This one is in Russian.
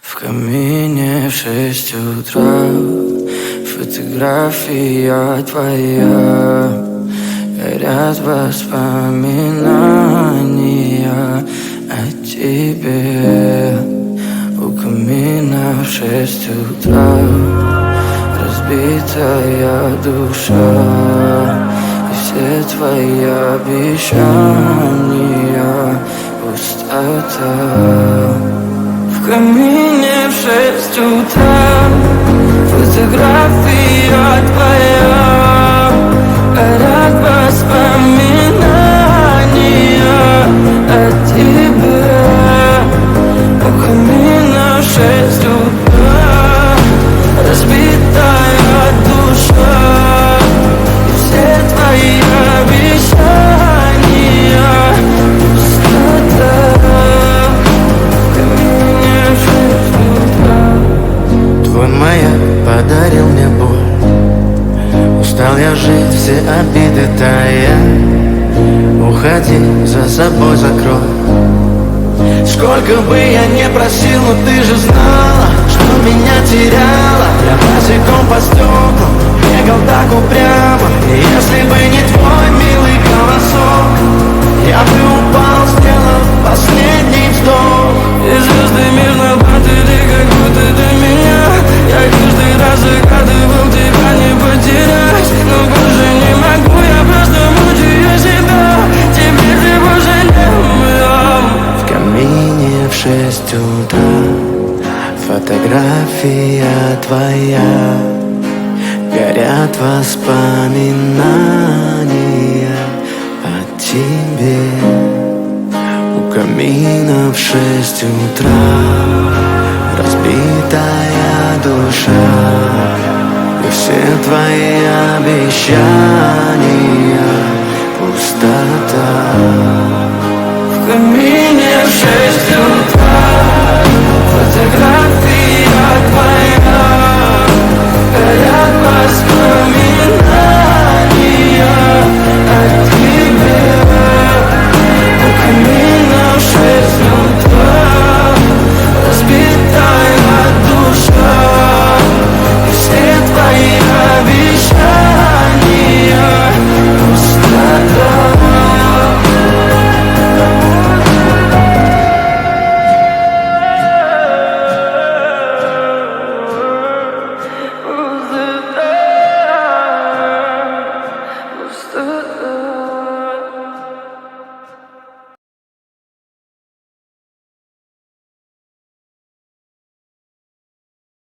В камине в 6 утра фотография твоя. Горят воспоминания о тебе. У камина в 6 утра разбитая душа. И все твои обещания пустота. В камине в 6 утра фотография твоя. Горят воспоминания о тебе. У камина в 6 утра разбитая душа. И все твои обещания пустота. Твой маяк подарил мне боль. Устал я жить, все обиды тая. Уходи, за собой закрой. Сколько бы я не просил, но ты же знала, что меня теряла. Я босиком по стеклам бегал так упрямо. И если бы не твой милый голосок, я бы упал, сделав последний вздох. И звезды мирно падали, как будто до меня. Я каждый раз загадывал тебя не потерять. Но больше не могу, я просто мучаю себя. Теперь ты больше не моя. В камине в 6 утра фотография твоя. Горят воспоминания о тебе. У камина в 6 утра разбитая душа. И все твои обещания пустота. В камине в 6 утра